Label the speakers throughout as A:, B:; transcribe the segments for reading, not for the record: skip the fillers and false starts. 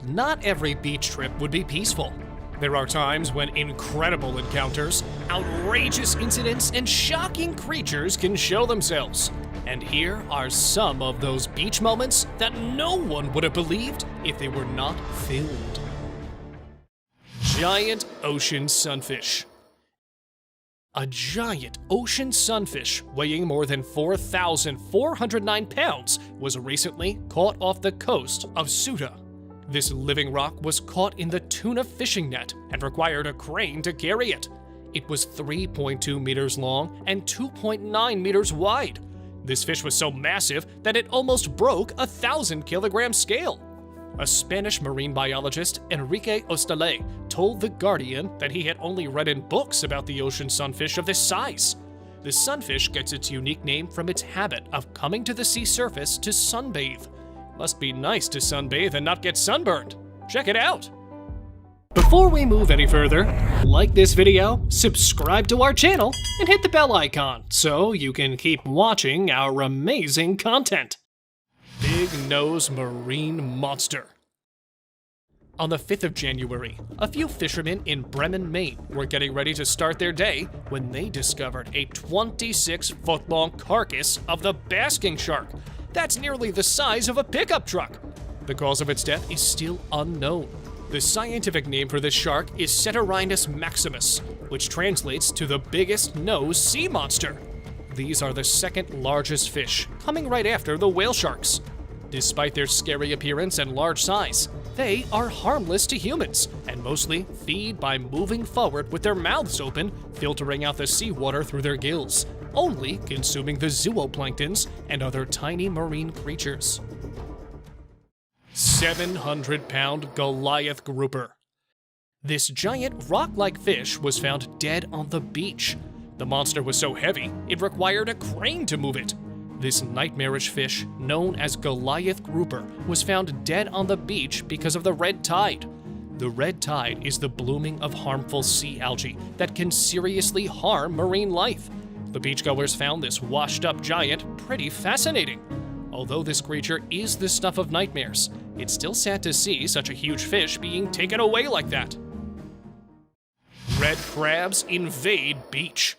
A: Not every beach trip would be peaceful. There are times when incredible encounters, outrageous incidents, and shocking creatures can show themselves. And here are some of those beach moments that no one would have believed if they were not filmed. Giant ocean sunfish. A giant ocean sunfish weighing more than 4,409 pounds was recently caught off the coast of Ceuta. This living rock was caught in the tuna fishing net and required a crane to carry it. It was 3.2 meters long and 2.9 meters wide. This fish was so massive that it almost broke a 1,000-kilogram scale. A Spanish marine biologist, Enrique Ostale, told The Guardian that he had only read in books about the ocean sunfish of this size. The sunfish gets its unique name from its habit of coming to the sea surface to sunbathe. Must be nice to sunbathe and not get sunburned. Check it out! Before we move any further, like this video, subscribe to our channel, and hit the bell icon so you can keep watching our amazing content. Big Nose Marine Monster. On the 5th of January, a few fishermen in Bremen, Maine were getting ready to start their day when they discovered a 26-foot-long carcass of the basking shark. That's nearly the size of a pickup truck. The cause of its death is still unknown. The scientific name for this shark is Ceterinus maximus, which translates to the biggest nose sea monster. These are the second largest fish, coming right after the whale sharks. Despite their scary appearance and large size, they are harmless to humans and mostly feed by moving forward with their mouths open, filtering out the seawater through their gills, only consuming the zooplanktons and other tiny marine creatures. 700-pound Goliath grouper. This giant rock-like fish was found dead on the beach. The monster was so heavy, it required a crane to move it. This nightmarish fish, known as Goliath grouper, was found dead on the beach because of the red tide. The red tide is the blooming of harmful sea algae that can seriously harm marine life. The beachgoers found this washed-up giant pretty fascinating. Although this creature is the stuff of nightmares, it's still sad to see such a huge fish being taken away like that. Red crabs invade beach.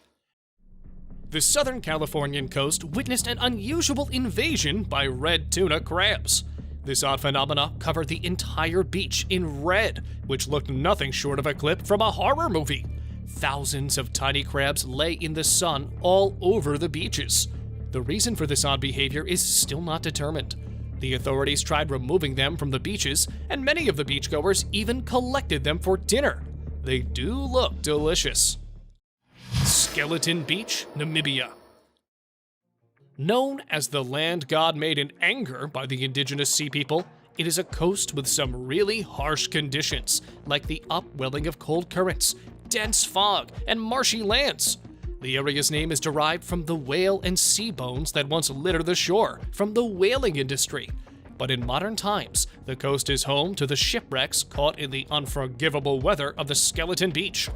A: The Southern Californian coast witnessed an unusual invasion by red tuna crabs. This odd phenomena covered the entire beach in red, which looked nothing short of a clip from a horror movie. Thousands of tiny crabs lay in the sun all over the beaches. The reason for this odd behavior is still not determined. The authorities tried removing them from the beaches, and many of the beachgoers even collected them for dinner. They do look delicious. Skeleton Beach, Namibia. Known as the land God made in anger by the indigenous sea people, it is a coast with some really harsh conditions, like the upwelling of cold currents, dense fog, and marshy lands. The area's name is derived from the whale and sea bones that once littered the shore from the whaling industry. But in modern times, the coast is home to the shipwrecks caught in the unforgivable weather of the Skeleton Beach.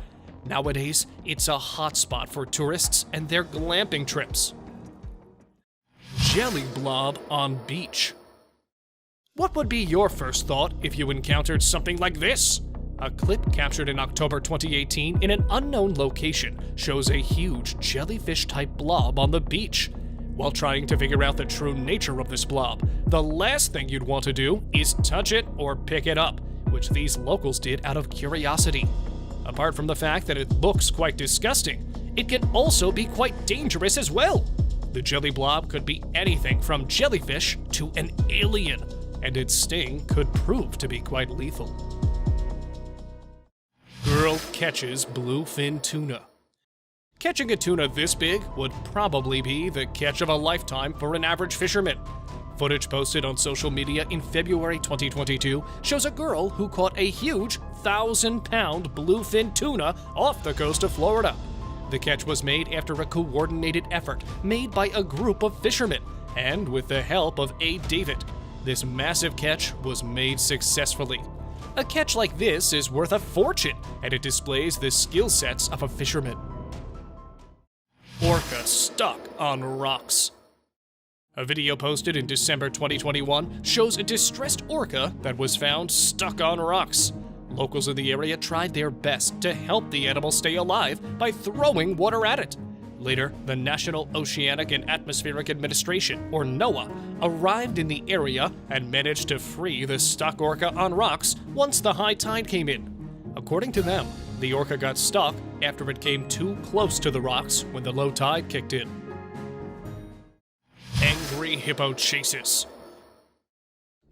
A: Nowadays, it's a hotspot for tourists and their glamping trips. Jelly blob on beach. What would be your first thought if you encountered something like this? A clip captured in October 2018 in an unknown location shows a huge jellyfish-type blob on the beach. While trying to figure out the true nature of this blob, the last thing you'd want to do is touch it or pick it up, which these locals did out of curiosity. Apart from the fact that it looks quite disgusting, it can also be quite dangerous as well. The jelly blob could be anything from jellyfish to an alien, and its sting could prove to be quite lethal. Girl catches bluefin tuna. Catching a tuna this big would probably be the catch of a lifetime for an average fisherman. Footage posted on social media in February 2022 shows a girl who caught a huge 1,000-pound bluefin tuna off the coast of Florida. The catch was made after a coordinated effort made by a group of fishermen, and with the help of Aid David. This massive catch was made successfully. A catch like this is worth a fortune, and it displays the skill sets of a fisherman. Orca stuck on rocks. A video posted in December 2021 shows a distressed orca that was found stuck on rocks. Locals in the area tried their best to help the animal stay alive by throwing water at it. Later, the National Oceanic and Atmospheric Administration, or NOAA, arrived in the area and managed to free the stuck orca on rocks once the high tide came in. According to them, the orca got stuck after it came too close to the rocks when the low tide kicked in. Angry hippo chases.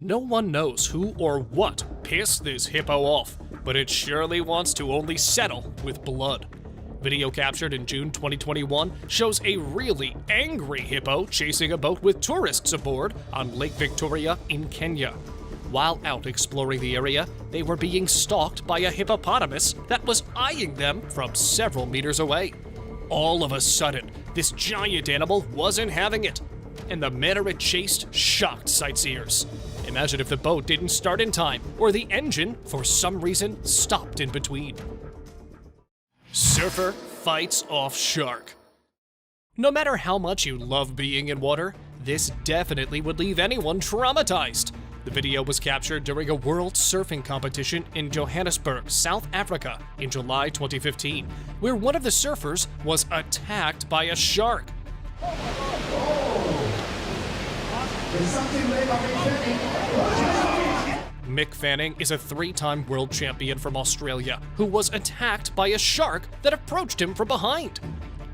A: No one knows who or what pissed this hippo off, but it surely wants to only settle with blood. Video captured in June 2021 shows a really angry hippo chasing a boat with tourists aboard on Lake Victoria in Kenya. While out exploring the area, they were being stalked by a hippopotamus that was eyeing them from several meters away. All of a sudden, this giant animal wasn't having it, and the manner it chased shocked sightseers. Imagine if the boat didn't start in time, or the engine, for some reason, stopped in between. Surfer fights off shark. No matter how much you love being in water, this definitely would leave anyone traumatized. The video was captured during a world surfing competition in Johannesburg, South Africa in July 2015, where one of the surfers was attacked by a shark. Mick Fanning is a 3-time world champion from Australia who was attacked by a shark that approached him from behind.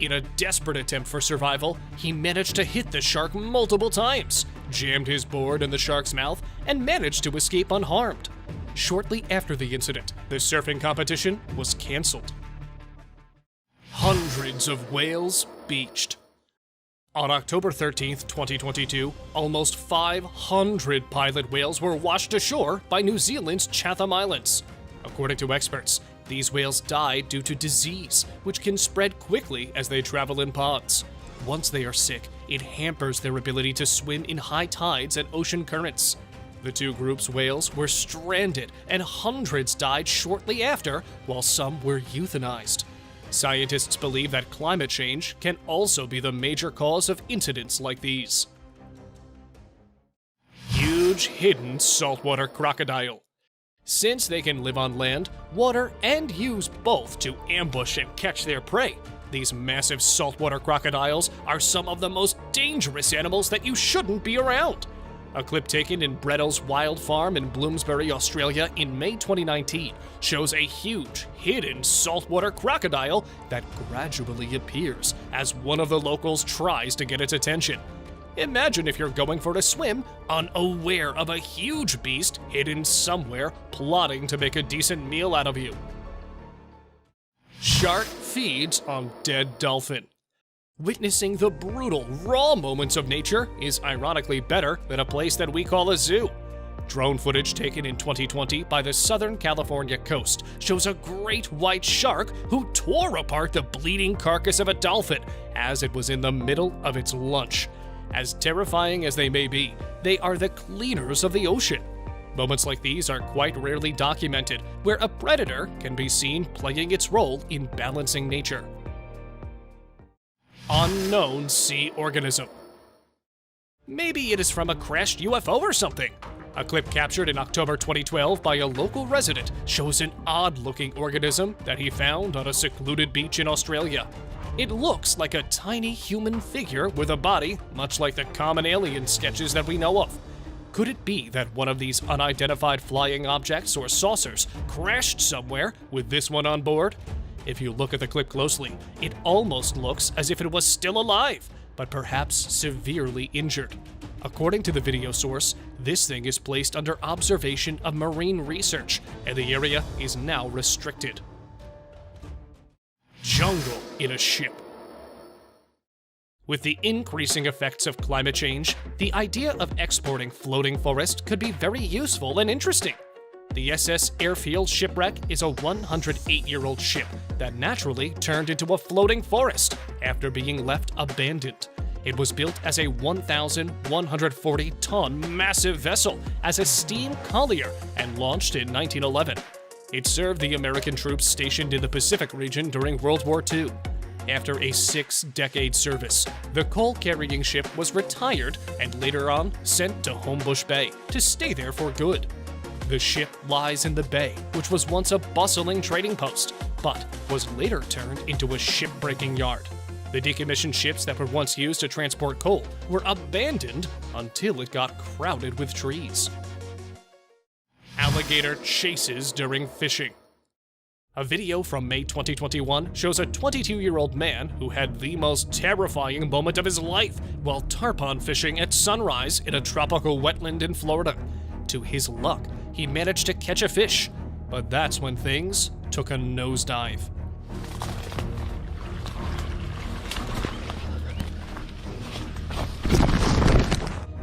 A: In a desperate attempt for survival, he managed to hit the shark multiple times, jammed his board in the shark's mouth, and managed to escape unharmed. Shortly after the incident, the surfing competition was canceled. Hundreds of whales beached. On October 13, 2022, almost 500 pilot whales were washed ashore by New Zealand's Chatham Islands. According to experts, these whales died due to disease, which can spread quickly as they travel in pods. Once they are sick, it hampers their ability to swim in high tides and ocean currents. The two groups' whales were stranded, and hundreds died shortly after, while some were euthanized. Scientists believe that climate change can also be the major cause of incidents like these. Huge hidden saltwater crocodile. Since they can live on land, water, and use both to ambush and catch their prey, these massive saltwater crocodiles are some of the most dangerous animals that you shouldn't be around. A clip taken in Brettles Wild Farm in Bloomsbury, Australia in May 2019 shows a huge, hidden saltwater crocodile that gradually appears as one of the locals tries to get its attention. Imagine if you're going for a swim, unaware of a huge beast hidden somewhere plotting to make a decent meal out of you. Shark feeds on dead dolphin. Witnessing the brutal, raw moments of nature is ironically better than a place that we call a zoo. Drone footage taken in 2020 by the Southern California coast shows a great white shark who tore apart the bleeding carcass of a dolphin as it was in the middle of its lunch. As terrifying as they may be, they are the cleaners of the ocean. Moments like these are quite rarely documented, where a predator can be seen playing its role in balancing nature. Unknown sea organism. Maybe it is from a crashed UFO or something. A clip captured in October 2012 by a local resident shows an odd-looking organism that he found on a secluded beach in Australia. It looks like a tiny human figure with a body, much like the common alien sketches that we know of. Could it be that one of these unidentified flying objects or saucers crashed somewhere with this one on board? If you look at the clip closely, it almost looks as if it was still alive, but perhaps severely injured. According to the video source, this thing is placed under observation of marine research, and the area is now restricted. Jungle in a ship. With the increasing effects of climate change, the idea of exporting floating forest could be very useful and interesting. The SS Airfield shipwreck is a 108-year-old ship that naturally turned into a floating forest after being left abandoned. It was built as a 1,140-ton massive vessel as a steam collier and launched in 1911. It served the American troops stationed in the Pacific region during World War II. After a 6-decade service, the coal-carrying ship was retired and later on sent to Homebush Bay to stay there for good. The ship lies in the bay, which was once a bustling trading post, but was later turned into a shipbreaking yard. The decommissioned ships that were once used to transport coal were abandoned until it got crowded with trees. Alligator chases during fishing. A video from May 2021 shows a 22-year-old man who had the most terrifying moment of his life while tarpon fishing at sunrise in a tropical wetland in Florida. To his luck, he managed to catch a fish, but that's when things took a nosedive.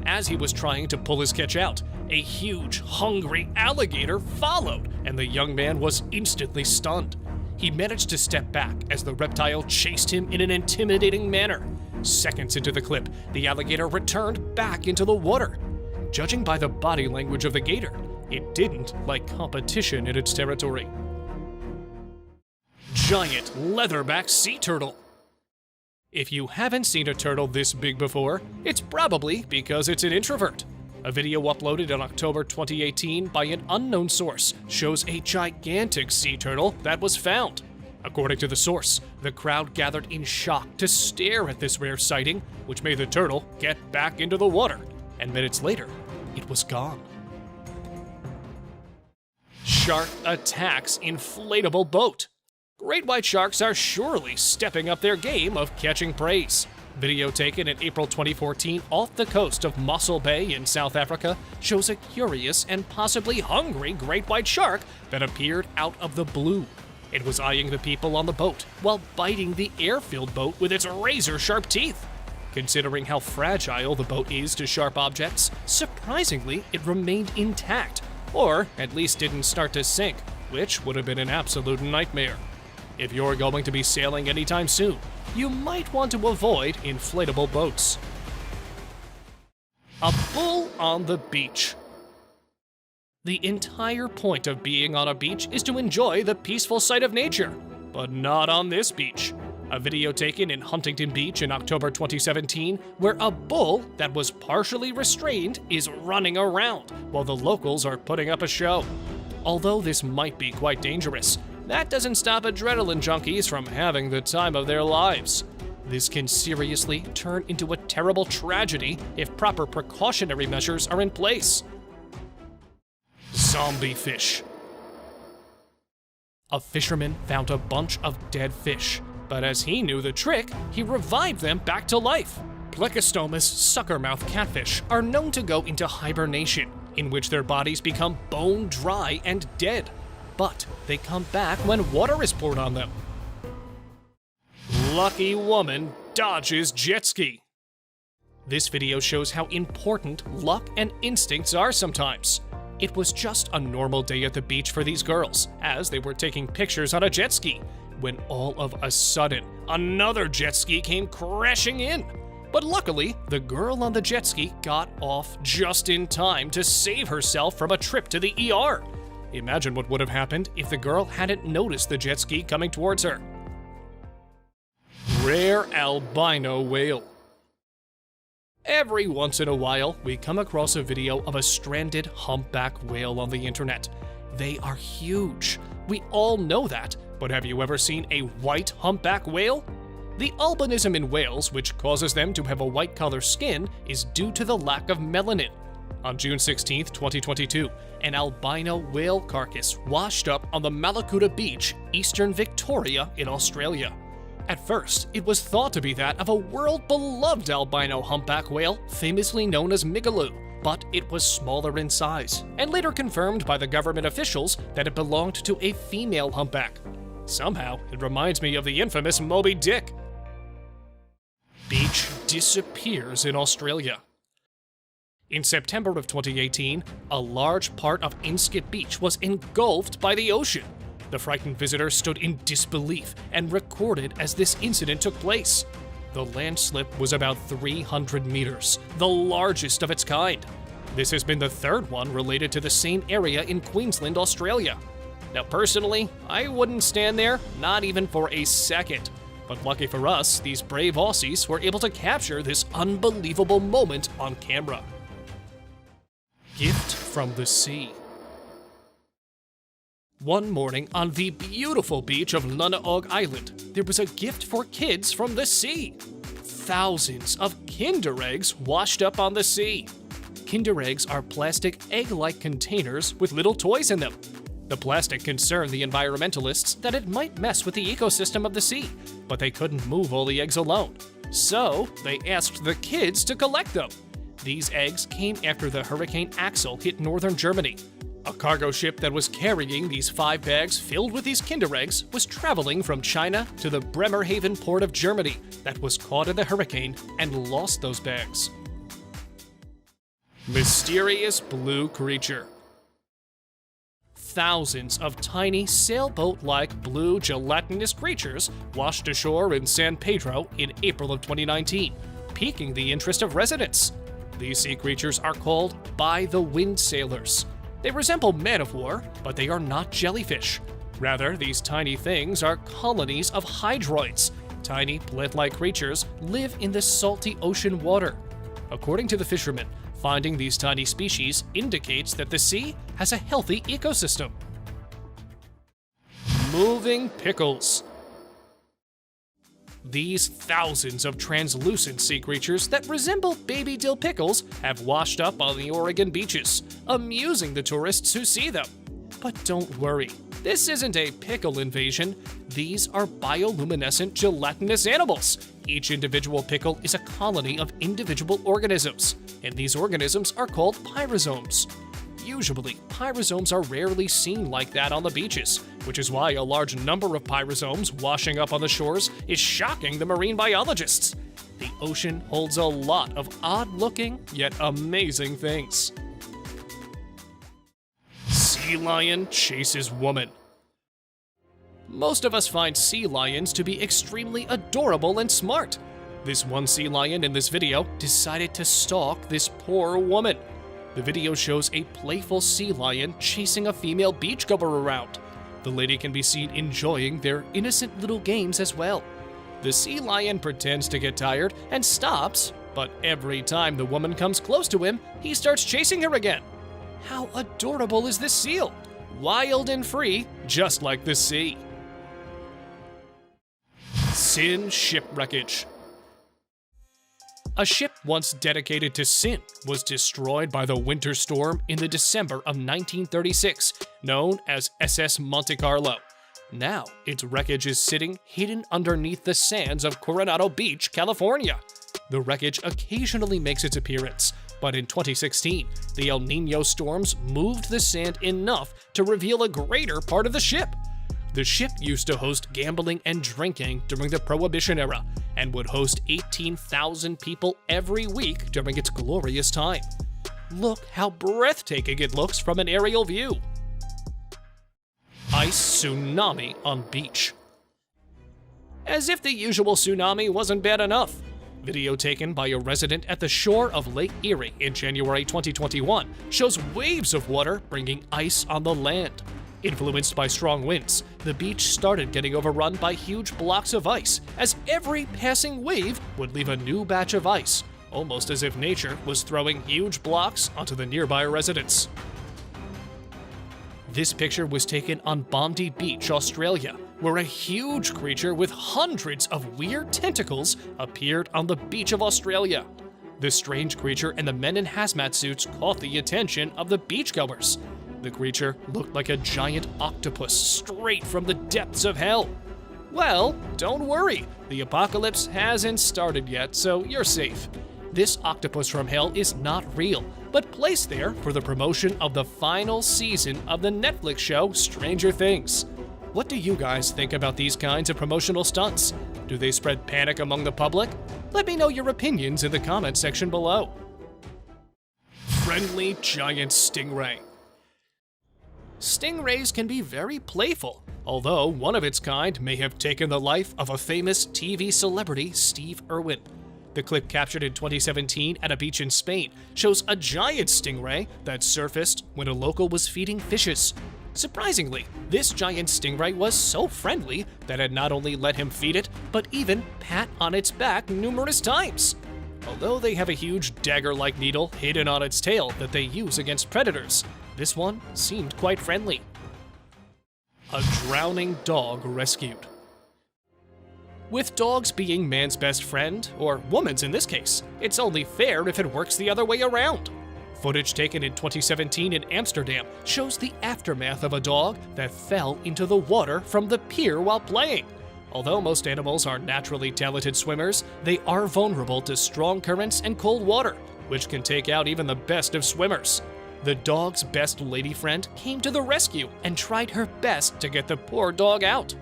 A: As he was trying to pull his catch out, a huge, hungry alligator followed, and the young man was instantly stunned. He managed to step back as the reptile chased him in an intimidating manner. Seconds into the clip, the alligator returned back into the water. Judging by the body language of the gator, it didn't like competition in its territory. Giant leatherback sea turtle. If you haven't seen a turtle this big before, it's probably because it's an introvert. A video uploaded in October 2018 by an unknown source shows a gigantic sea turtle that was found. According to the source, the crowd gathered in shock to stare at this rare sighting, which made the turtle get back into the water, and minutes later, it was gone. Shark attacks inflatable boat. Great white sharks are surely stepping up their game of catching prey. Video taken in April 2014 off the coast of Mossel Bay in South Africa shows a curious and possibly hungry great white shark that appeared out of the blue. It was eyeing the people on the boat while biting the air-filled boat with its razor-sharp teeth. Considering how fragile the boat is to sharp objects, surprisingly, it remained intact, or at least didn't start to sink, which would have been an absolute nightmare. If you're going to be sailing anytime soon, you might want to avoid inflatable boats. A bull on the beach. The entire point of being on a beach is to enjoy the peaceful sight of nature, but not on this beach. A video taken in Huntington Beach in October 2017 where a bull that was partially restrained is running around while the locals are putting up a show. Although this might be quite dangerous, that doesn't stop adrenaline junkies from having the time of their lives. This can seriously turn into a terrible tragedy if proper precautionary measures are in place. Zombie fish. A fisherman found a bunch of dead fish, but as he knew the trick, he revived them back to life. Plecostomus suckermouth catfish are known to go into hibernation, in which their bodies become bone dry and dead, but they come back when water is poured on them. Lucky woman dodges jet ski. This video shows how important luck and instincts are sometimes. It was just a normal day at the beach for these girls, as they were taking pictures on a jet ski, when all of a sudden, another jet ski came crashing in. But luckily, the girl on the jet ski got off just in time to save herself from a trip to the ER. Imagine what would have happened if the girl hadn't noticed the jet ski coming towards her. Rare albino whale. Every once in a while, we come across a video of a stranded humpback whale on the internet. They are huge. We all know that, but have you ever seen a white humpback whale? The albinism in whales, which causes them to have a white color skin, is due to the lack of melanin. On June 16, 2022, an albino whale carcass washed up on the Malakuta Beach, eastern Victoria in Australia. At first, it was thought to be that of a world-beloved albino humpback whale, famously known as Migaloo, but it was smaller in size, and later confirmed by the government officials that it belonged to a female humpback. Somehow, it reminds me of the infamous Moby Dick. Beach disappears in Australia. In September of 2018, a large part of Inskip Beach was engulfed by the ocean. The frightened visitor stood in disbelief and recorded as this incident took place. The landslip was about 300 meters, the largest of its kind. This has been the third one related to the same area in Queensland, Australia. Now personally, I wouldn't stand there, not even for a second. But lucky for us, these brave Aussies were able to capture this unbelievable moment on camera. Gift from the sea. One morning on the beautiful beach of Nunaog Island, there was a gift for kids from the sea. Thousands of Kinder Eggs washed up on the sea. Kinder Eggs are plastic egg-like containers with little toys in them. The plastic concerned the environmentalists that it might mess with the ecosystem of the sea, but they couldn't move all the eggs alone. So they asked the kids to collect them. These eggs came after the Hurricane Axel hit northern Germany. A cargo ship that was carrying these 5 bags filled with these Kinder Eggs was traveling from China to the Bremerhaven port of Germany that was caught in the hurricane and lost those bags. Mysterious blue creature. Thousands of tiny sailboat-like blue gelatinous creatures washed ashore in San Pedro in April of 2019, piquing the interest of residents. These sea creatures are called by the wind sailors. They resemble man-of-war, but they are not jellyfish. Rather, these tiny things are colonies of hydroids. Tiny plant-like creatures live in the salty ocean water. According to the fishermen, finding these tiny species indicates that the sea has a healthy ecosystem. Moving pickles. These thousands of translucent sea creatures that resemble baby dill pickles have washed up on the Oregon beaches, amusing the tourists who see them. But don't worry, this isn't a pickle invasion. These are bioluminescent gelatinous animals. Each individual pickle is a colony of individual organisms, and these organisms are called pyrosomes. Usually, pyrosomes are rarely seen like that on the beaches, which is why a large number of pyrosomes washing up on the shores is shocking the marine biologists. The ocean holds a lot of odd-looking yet amazing things. Sea lion chases woman. Most of us find sea lions to be extremely adorable and smart. This one sea lion in this video decided to stalk this poor woman. The video shows a playful sea lion chasing a female beachgoer around. The lady can be seen enjoying their innocent little games as well. The sea lion pretends to get tired and stops, but every time the woman comes close to him, he starts chasing her again. How adorable is this seal? Wild and free, just like the sea. Sin ship wreckage. A ship once dedicated to Sin was destroyed by the winter storm in the December of 1936, known as SS Monte Carlo. Now, its wreckage is sitting hidden underneath the sands of Coronado Beach, California. The wreckage occasionally makes its appearance, but in 2016, the El Niño storms moved the sand enough to reveal a greater part of the ship. The ship used to host gambling and drinking during the Prohibition era and would host 18,000 people every week during its glorious time. Look how breathtaking it looks from an aerial view. Ice tsunami on beach. As if the usual tsunami wasn't bad enough, video taken by a resident at the shore of Lake Erie in January 2021 shows waves of water bringing ice on the land. Influenced by strong winds, the beach started getting overrun by huge blocks of ice, as every passing wave would leave a new batch of ice, almost as if nature was throwing huge blocks onto the nearby residents. This picture was taken on Bondi Beach, Australia, where a huge creature with hundreds of weird tentacles appeared on the beach of Australia. The strange creature and the men in hazmat suits caught the attention of the beachgoers. The creature looked like a giant octopus straight from the depths of hell. Well, don't worry, the apocalypse hasn't started yet, so you're safe. This octopus from hell is not real, but placed there for the promotion of the final season of the Netflix show Stranger Things. What do you guys think about these kinds of promotional stunts? Do they spread panic among the public? Let me know your opinions in the comment section below. Friendly giant stingray. Stingrays can be very playful, although one of its kind may have taken the life of a famous TV celebrity, Steve Irwin. The clip captured in 2017 at a beach in Spain shows a giant stingray that surfaced when a local was feeding fishes. Surprisingly, this giant stingray was so friendly that it not only let him feed it, but even pat on its back numerous times. Although they have a huge dagger-like needle hidden on its tail that they use against predators, this one seemed quite friendly. A drowning dog rescued. With dogs being man's best friend, or woman's in this case, it's only fair if it works the other way around. Footage taken in 2017 in Amsterdam shows the aftermath of a dog that fell into the water from the pier while playing. Although most animals are naturally talented swimmers, they are vulnerable to strong currents and cold water, which can take out even the best of swimmers. The dog's best lady friend came to the rescue and tried her best to get the poor dog out.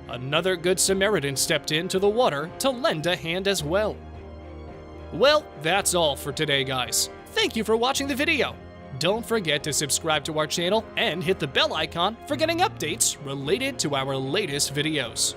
A: Another good Samaritan stepped into the water to lend a hand as well. Well, that's all for today, guys. Thank you for watching the video. Don't forget to subscribe to our channel and hit the bell icon for getting updates related to our latest videos.